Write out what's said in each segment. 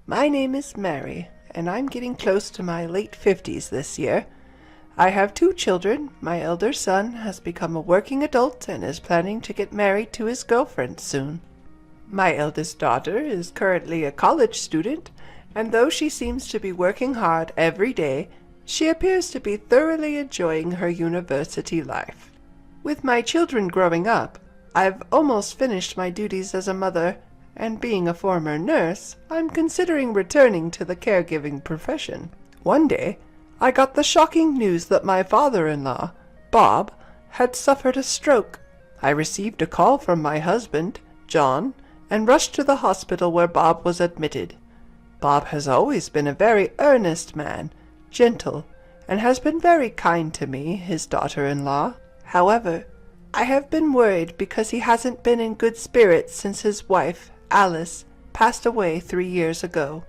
My name is Mary, and I'm getting close to my late 50s this year. I have 2 children. My elder son has become a working adult and is planning to get married to his girlfriend soon. My eldest daughter is currently a college student, and though she seems to be working hard every day, she appears to be thoroughly enjoying her university life. With my children growing up, I've almost finished my duties as a mother, and being a former nurse, I'm considering returning to the caregiving profession. One day, I got the shocking news that my father-in-law, Bob, had suffered a stroke. I received a call from my husband, John, and rushed to the hospital where Bob was admitted. Bob has always been a very earnest man, gentle, and has been very kind to me, his daughter-in-law. However, I have been worried because he hasn't been in good spirits since his wife, Alice, passed away 3 years ago.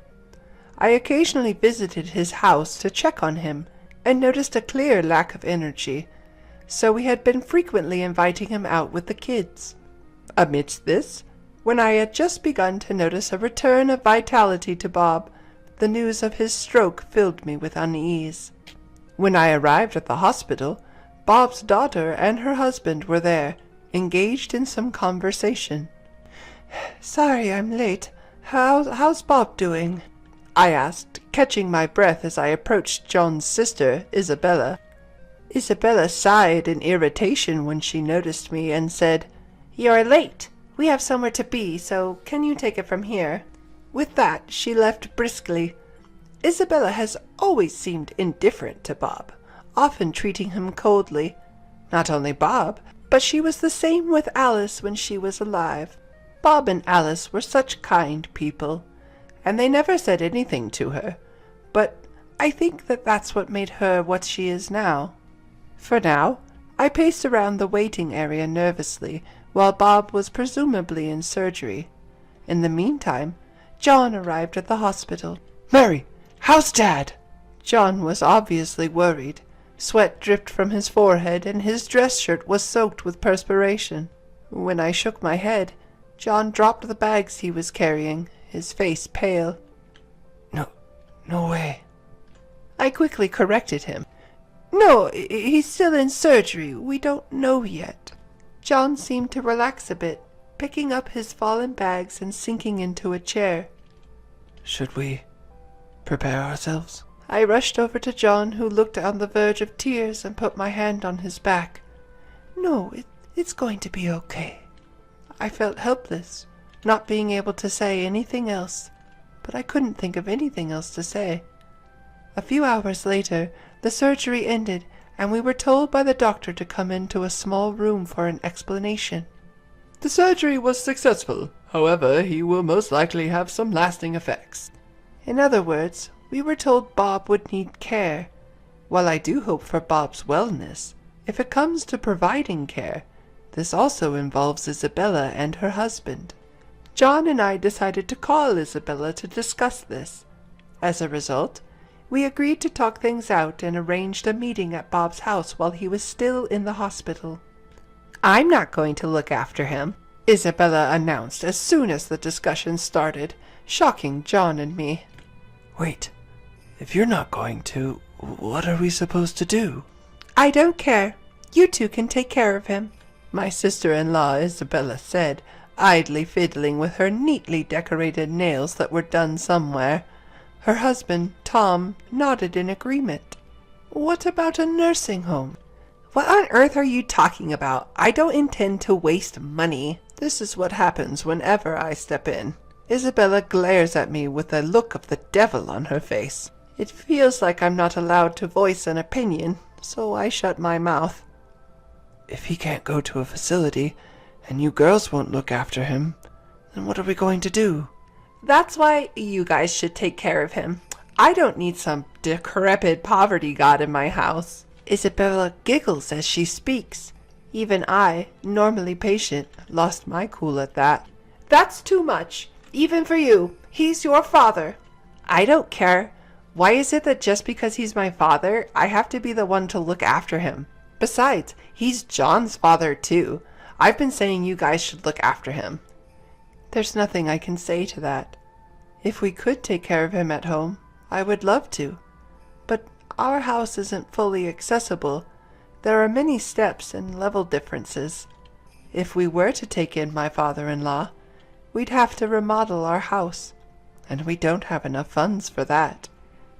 I occasionally visited his house to check on him and noticed a clear lack of energy, so we had been frequently inviting him out with the kids. Amidst this, when I had just begun to notice a return of vitality to Bob, the news of his stroke filled me with unease. When I arrived at the hospital, Bob's daughter and her husband were there, engaged in some conversation. "Sorry I'm late. How's Bob doing?" I asked, catching my breath as I approached John's sister, Isabella. Isabella sighed in irritation when she noticed me and said, "You're late. We have somewhere to be, so can you take it from here?" With that, she left briskly. Isabella has always seemed indifferent to Bob, often treating him coldly. Not only Bob, but she was the same with Alice when she was alive. Bob and Alice were such kind people, and they never said anything to her, but I think that's what made her what she is now. For now, I paced around the waiting area nervously while Bob was presumably in surgery. In the meantime, John arrived at the hospital. "Mary, how's Dad?" John was obviously worried. Sweat dripped from his forehead, and his dress shirt was soaked with perspiration. When I shook my head, John dropped the bags he was carrying, his face pale. No way." I quickly corrected him. "No, he's still in surgery. We don't know yet." John seemed to relax a bit, picking up his fallen bags and sinking into a chair. "Should we prepare ourselves?" I rushed over to John, who looked on the verge of tears, and put my hand on his back. "No, it's going to be okay." I felt helpless, not being able to say anything else, but I couldn't think of anything else to say. A few hours later, the surgery ended, and we were told by the doctor to come into a small room for an explanation. "The surgery was successful. However, he will most likely have some lasting effects." In other words, we were told Bob would need care. While I do hope for Bob's wellness, if it comes to providing care, this also involves Isabella and her husband. John and I decided to call Isabella to discuss this. As a result, we agreed to talk things out and arranged a meeting at Bob's house while he was still in the hospital. "I'm not going to look after him," Isabella announced as soon as the discussion started, shocking John and me. "Wait, if you're not going to, what are we supposed to do?" "I don't care. You two can take care of him," my sister-in-law Isabella said, idly fiddling with her neatly decorated nails that were done somewhere. Her husband, Tom, nodded in agreement. "What about a nursing home?" "What on earth are you talking about? I don't intend to waste money." This is what happens whenever I step in. Isabella glares at me with a look of the devil on her face. It feels like I'm not allowed to voice an opinion, so I shut my mouth. "If he can't go to a facility, and you girls won't look after him, then what are we going to do?" "That's why you guys should take care of him. I don't need some decrepit poverty god in my house." Isabella giggles as she speaks. Even I, normally patient, lost my cool at that. "That's too much, even for you. He's your father." "I don't care. Why is it that just because he's my father, I have to be the one to look after him? Besides, he's John's father too. I've been saying you guys should look after him." There's nothing I can say to that. If we could take care of him at home, I would love to. But our house isn't fully accessible. There are many steps and level differences. If we were to take in my father-in-law, we'd have to remodel our house, and we don't have enough funds for that.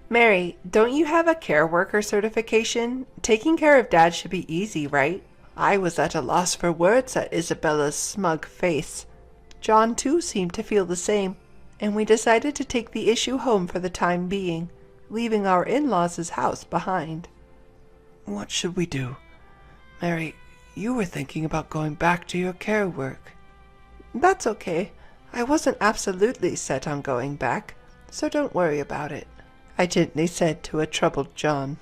Mary, don't you have a care worker certification? Taking care of Dad should be easy, right? I was at a loss for words at Isabella's smug face. John, too, seemed to feel the same, and we decided to take the issue home for the time being, leaving our in-laws' house behind. What should we do? Mary, you were thinking about going back to your care work. That's okay. I wasn't absolutely set on going back, so don't worry about it, I gently said to a troubled John.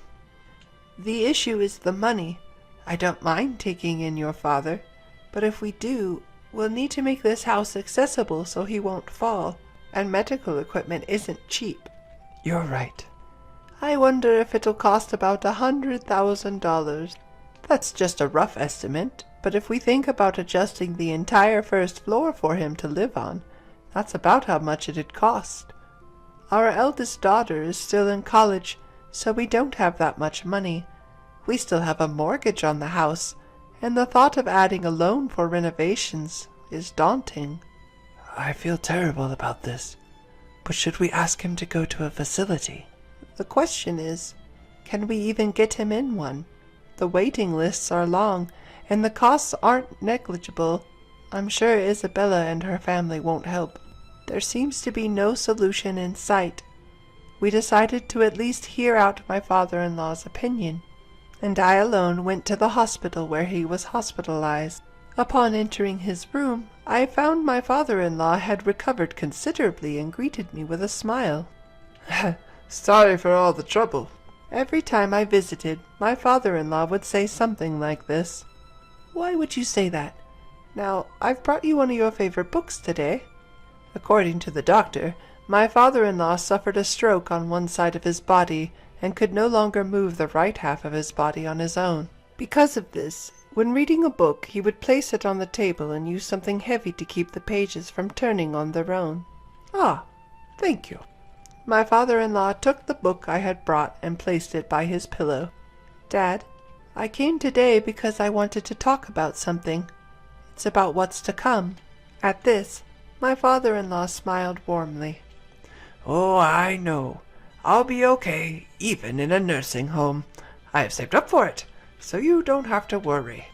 The issue is the money. I don't mind taking in your father, but if we do, we'll need to make this house accessible so he won't fall, and medical equipment isn't cheap. You're right. I wonder if it'll cost about $100,000. That's just a rough estimate, but if we think about adjusting the entire first floor for him to live on, that's about how much it'd cost. Our eldest daughter is still in college, so we don't have that much money. We still have a mortgage on the house, and the thought of adding a loan for renovations is daunting. I feel terrible about this, but should we ask him to go to a facility? The question is, can we even get him in one? The waiting lists are long, and the costs aren't negligible. I'm sure Isabella and her family won't help. There seems to be no solution in sight. We decided to at least hear out my father-in-law's opinion, and I alone went to the hospital where he was hospitalized. Upon entering his room, I found my father-in-law had recovered considerably and greeted me with a smile. Sorry for all the trouble. Every time I visited, my father-in-law would say something like this. Why would you say that? Now, I've brought you one of your favorite books today. According to the doctor, my father-in-law suffered a stroke on one side of his body and could no longer move the right half of his body on his own. Because of this, when reading a book, he would place it on the table and use something heavy to keep the pages from turning on their own. Ah, thank you. My father-in-law took the book I had brought and placed it by his pillow. Dad, I came today because I wanted to talk about something. It's about what's to come. At this, my father-in-law smiled warmly. Oh, I know. I'll be okay, even in a nursing home. I have saved up for it, so you don't have to worry.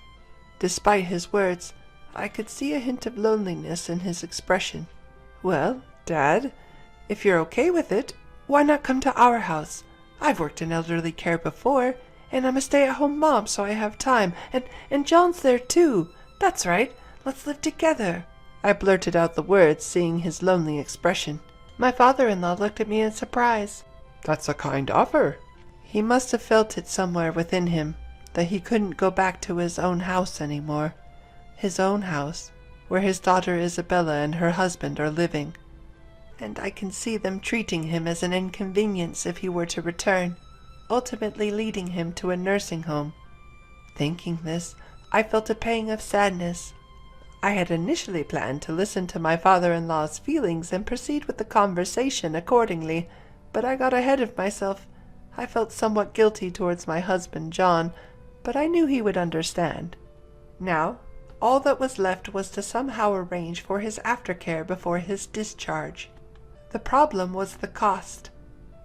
Despite his words, I could see a hint of loneliness in his expression. Well, Dad, if you're okay with it, why not come to our house? I've worked in elderly care before, and I'm a stay-at-home mom, so I have time. And John's there too. That's right. Let's live together. I blurted out the words, seeing his lonely expression. My father-in-law looked at me in surprise. That's a kind offer. He must have felt it somewhere within him, that he couldn't go back to his own house anymore. His own house, where his daughter Isabella and her husband are living. And I can see them treating him as an inconvenience if he were to return, ultimately leading him to a nursing home. Thinking this, I felt a pang of sadness. I had initially planned to listen to my father-in-law's feelings and proceed with the conversation accordingly, but I got ahead of myself. I felt somewhat guilty towards my husband, John, but I knew he would understand. Now, all that was left was to somehow arrange for his aftercare before his discharge. The problem was the cost.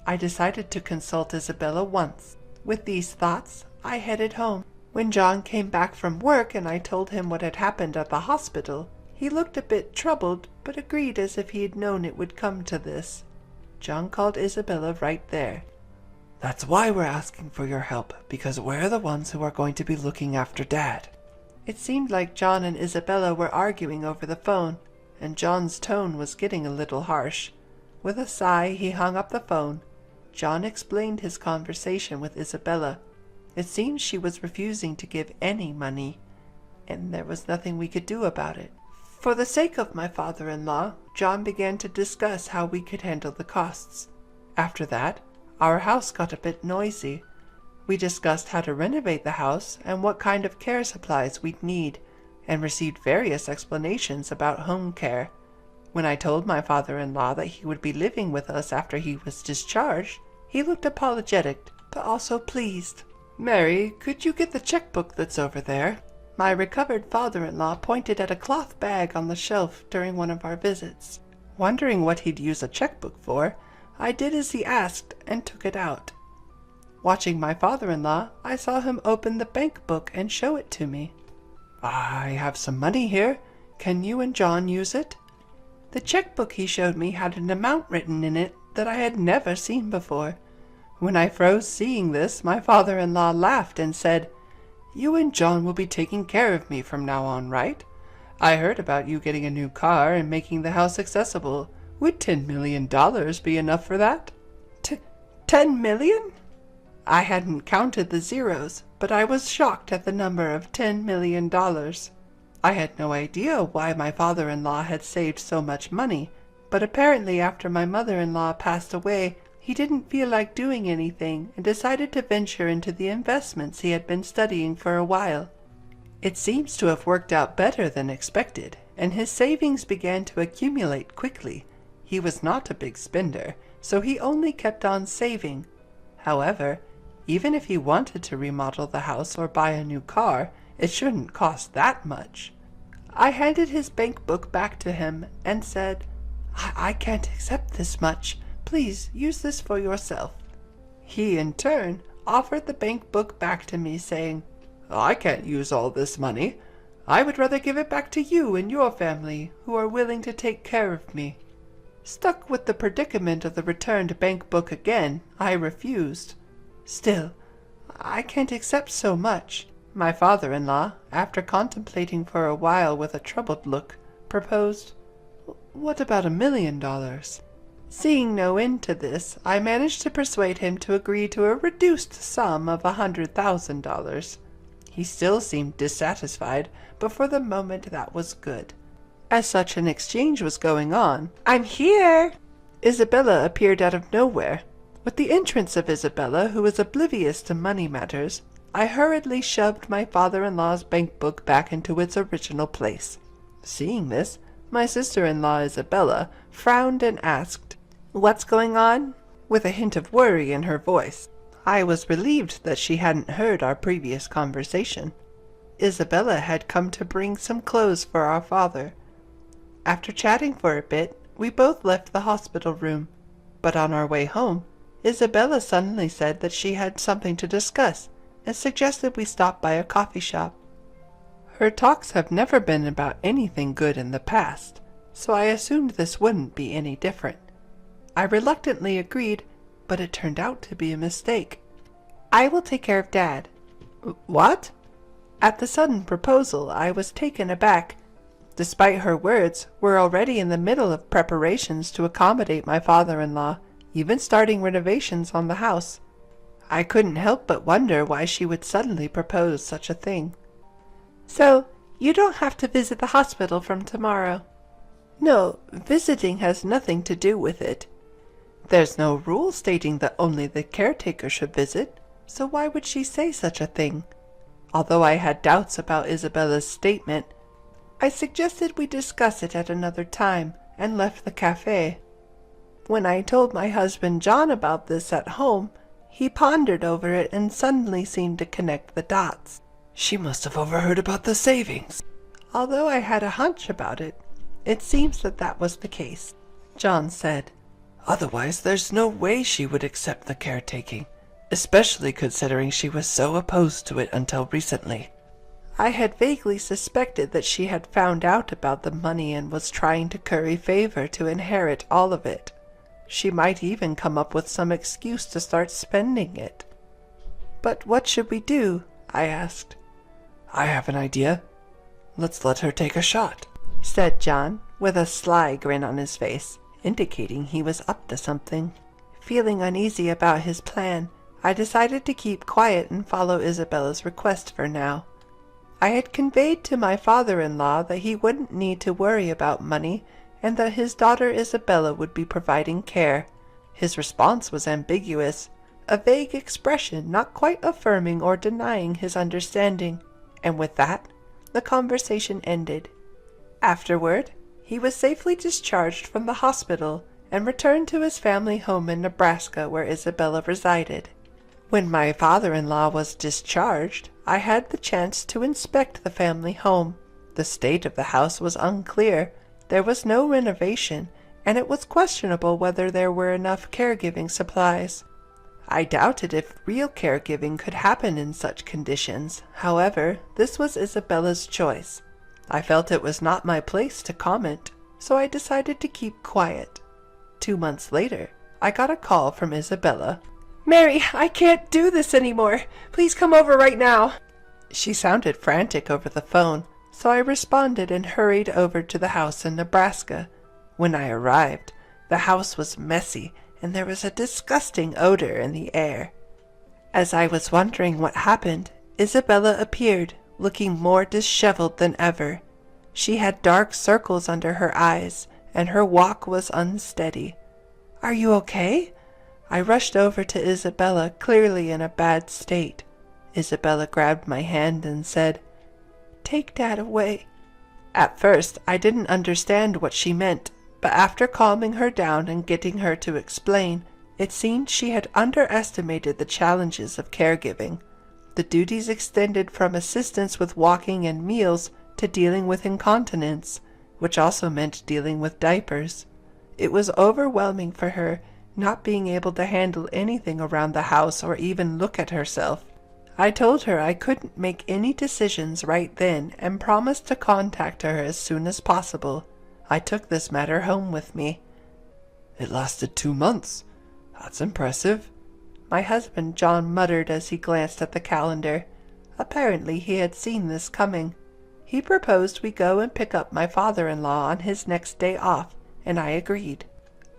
I decided to consult Isabella once. With these thoughts, I headed home. When John came back from work and I told him what had happened at the hospital, he looked a bit troubled, but agreed as if he had known it would come to this. John called Isabella right there. That's why we're asking for your help, because we're the ones who are going to be looking after Dad. It seemed like John and Isabella were arguing over the phone, and John's tone was getting a little harsh. With a sigh, he hung up the phone. John explained his conversation with Isabella. It seemed she was refusing to give any money, and there was nothing we could do about it. For the sake of my father-in-law, John began to discuss how we could handle the costs. After that, our house got a bit noisy. We discussed how to renovate the house and what kind of care supplies we'd need, and received various explanations about home care. When I told my father-in-law that he would be living with us after he was discharged, he looked apologetic, but also pleased. "Mary, could you get the checkbook that's over there?" My recovered father-in-law pointed at a cloth bag on the shelf during one of our visits. Wondering what he'd use a checkbook for, I did as he asked and took it out. Watching my father-in-law, I saw him open the bank book and show it to me. "I have some money here. Can you and John use it?" The checkbook he showed me had an amount written in it that I had never seen before. When I froze seeing this, my father-in-law laughed and said, "You and John will be taking care of me from now on, right? I heard about you getting a new car and making the house accessible. Would $10 million be enough for that?" 10 million? I hadn't counted the zeros, but I was shocked at the number of $10 million. I had no idea why my father-in-law had saved so much money, but apparently after my mother-in-law passed away, he didn't feel like doing anything and decided to venture into the investments he had been studying for a while. It seems to have worked out better than expected, and his savings began to accumulate quickly. He was not a big spender, so he only kept on saving. However, even if he wanted to remodel the house or buy a new car, it shouldn't cost that much. I handed his bank book back to him and said, I can't accept this much. Please use this for yourself." He, in turn, offered the bank book back to me, saying, "I can't use all this money. I would rather give it back to you and your family, who are willing to take care of me." Stuck with the predicament of the returned bank book again, I refused. "Still, I can't accept so much." My father-in-law, after contemplating for a while with a troubled look, proposed, "What about $1 million?" Seeing no end to this, I managed to persuade him to agree to a reduced sum of $100,000. He still seemed dissatisfied, but for the moment that was good. As such an exchange was going on, "I'm here!" Isabella appeared out of nowhere. With the entrance of Isabella, who was oblivious to money matters, I hurriedly shoved my father-in-law's bank book back into its original place. Seeing this, my sister-in-law Isabella frowned and asked, "What's going on?" with a hint of worry in her voice. I was relieved that she hadn't heard our previous conversation. Isabella had come to bring some clothes for our father. After chatting for a bit, we both left the hospital room, but on our way home, Isabella suddenly said that she had something to discuss and suggested we stop by a coffee shop. Her talks have never been about anything good in the past, so I assumed this wouldn't be any different. I reluctantly agreed, but it turned out to be a mistake. "I will take care of Dad." "What?" At the sudden proposal, I was taken aback. Despite her words, we're already in the middle of preparations to accommodate my father-in-law, even starting renovations on the house. I couldn't help but wonder why she would suddenly propose such a thing. "So, you don't have to visit the hospital from tomorrow?" "No, visiting has nothing to do with it. There's no rule stating that only the caretaker should visit, so why would she say such a thing?" Although I had doubts about Isabella's statement, I suggested we discuss it at another time and left the cafe. When I told my husband John about this at home, he pondered over it and suddenly seemed to connect the dots. "She must have overheard about the savings." Although I had a hunch about it, it seems that was the case. John said, "Otherwise there's no way she would accept the caretaking, especially considering she was so opposed to it until recently." I had vaguely suspected that she had found out about the money and was trying to curry favor to inherit all of it. She might even come up with some excuse to start spending it. "But what should we do?" I asked. "I have an idea. Let's let her take a shot," said John, with a sly grin on his face, indicating he was up to something. Feeling uneasy about his plan, I decided to keep quiet and follow Isabella's request for now. I had conveyed to my father-in-law that he wouldn't need to worry about money and that his daughter Isabella would be providing care. His response was ambiguous, a vague expression not quite affirming or denying his understanding, and with that, the conversation ended. Afterward, He was safely discharged from the hospital and returned to his family home in Nebraska where Isabella resided. When my father-in-law was discharged, I had the chance to inspect the family home. The state of the house was unclear. There was no renovation, and it was questionable whether there were enough caregiving supplies. I doubted if real caregiving could happen in such conditions. However, this was Isabella's choice. I felt it was not my place to comment, so I decided to keep quiet. 2 months later, I got a call from Isabella. "Mary, I can't do this anymore. Please come over right now." She sounded frantic over the phone, so I responded and hurried over to the house in Nebraska. When I arrived, the house was messy and there was a disgusting odor in the air. As I was wondering what happened, Isabella appeared, looking more disheveled than ever. She had dark circles under her eyes, and her walk was unsteady. "Are you okay?" I rushed over to Isabella, clearly in a bad state. Isabella grabbed my hand and said, "Take Dad away." At first, I didn't understand what she meant, but after calming her down and getting her to explain, it seemed she had underestimated the challenges of caregiving. The duties extended from assistance with walking and meals to dealing with incontinence, which also meant dealing with diapers. It was overwhelming for her, not being able to handle anything around the house or even look at herself. I told her I couldn't make any decisions right then and promised to contact her as soon as possible. I took this matter home with me. "It lasted 2 months. That's impressive," my husband John muttered as he glanced at the calendar. Apparently he had seen this coming. He proposed we go and pick up my father-in-law on his next day off, and I agreed.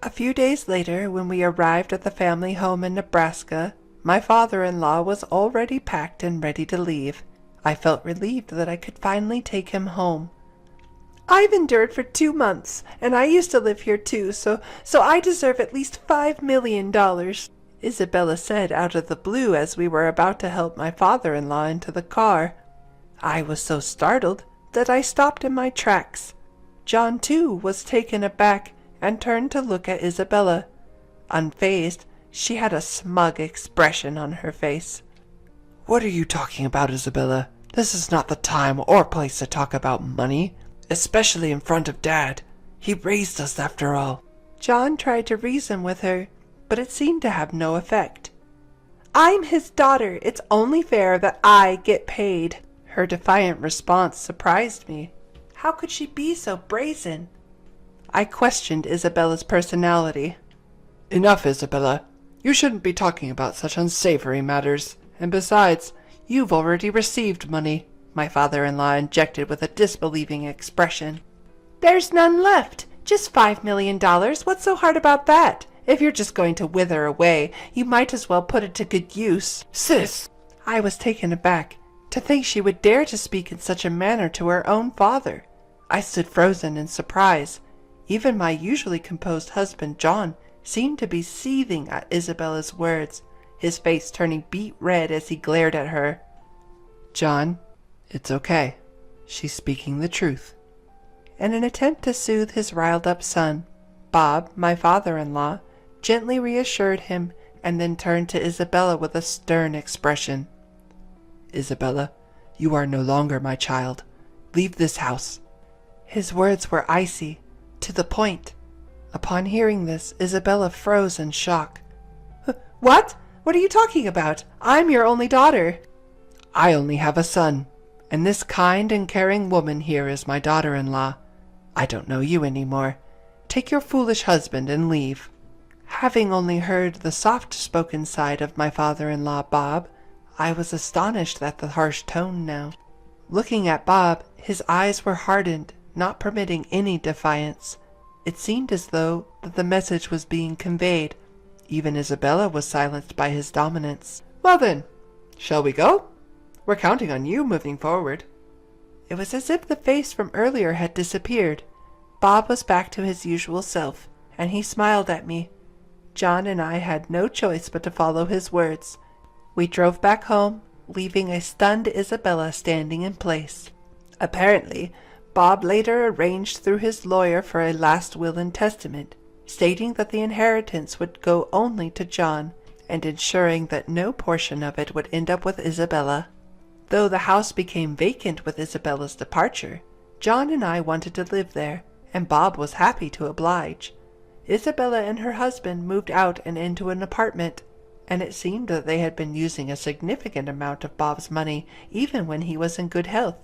A few days later, when we arrived at the family home in Nebraska, my father-in-law was already packed and ready to leave. I felt relieved that I could finally take him home. "I've endured for 2 months, and I used to live here too, so I deserve at least $5 million, Isabella said out of the blue as we were about to help my father-in-law into the car. I was so startled that I stopped in my tracks. John, too, was taken aback and turned to look at Isabella. Unfazed, she had a smug expression on her face. "What are you talking about, Isabella? This is not the time or place to talk about money, especially in front of Dad. He raised us after all." John tried to reason with her, but it seemed to have no effect. "I'm his daughter. It's only fair that I get paid." Her defiant response surprised me. How could she be so brazen? I questioned Isabella's personality. "Enough, Isabella. You shouldn't be talking about such unsavory matters. And besides, you've already received money," my father-in-law injected with a disbelieving expression. "There's none left. Just $5 million. What's so hard about that? If you're just going to wither away, you might as well put it to good use." "Sis!" I was taken aback. To think she would dare to speak in such a manner to her own father. I stood frozen in surprise. Even my usually composed husband, John, seemed to be seething at Isabella's words, his face turning beet red as he glared at her. "John, it's okay. She's speaking the truth." In an attempt to soothe his riled-up son, Bob, my father-in-law, gently reassured him and then turned to Isabella with a stern expression. "Isabella, you are no longer my child. Leave this house." His words were icy, to the point. Upon hearing this, Isabella froze in shock. What? What are you talking about? I'm your only daughter." "I only have a son, and this kind and caring woman here is my daughter-in-law. I don't know you anymore. Take your foolish husband and leave." Having only heard the soft-spoken side of my father-in-law, Bob, I was astonished at the harsh tone now. Looking at Bob, his eyes were hardened, not permitting any defiance. It seemed as though that the message was being conveyed. Even Isabella was silenced by his dominance. "Well then, shall we go? We're counting on you moving forward." It was as if the face from earlier had disappeared. Bob was back to his usual self, and he smiled at me. John and I had no choice but to follow his words. We drove back home, leaving a stunned Isabella standing in place. Apparently, Bob later arranged through his lawyer for a last will and testament, stating that the inheritance would go only to John, and ensuring that no portion of it would end up with Isabella. Though the house became vacant with Isabella's departure, John and I wanted to live there, and Bob was happy to oblige. Isabella and her husband moved out and into an apartment, and it seemed that they had been using a significant amount of Bob's money even when he was in good health.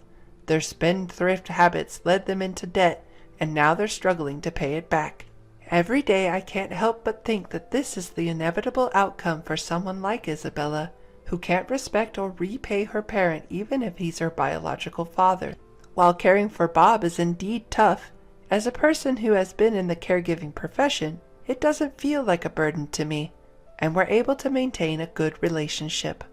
Their spendthrift habits led them into debt, and now they're struggling to pay it back. Every day I can't help but think that this is the inevitable outcome for someone like Isabella, who can't respect or repay her parent even if he's her biological father. While caring for Bob is indeed tough, as a person who has been in the caregiving profession, it doesn't feel like a burden to me, and we're able to maintain a good relationship.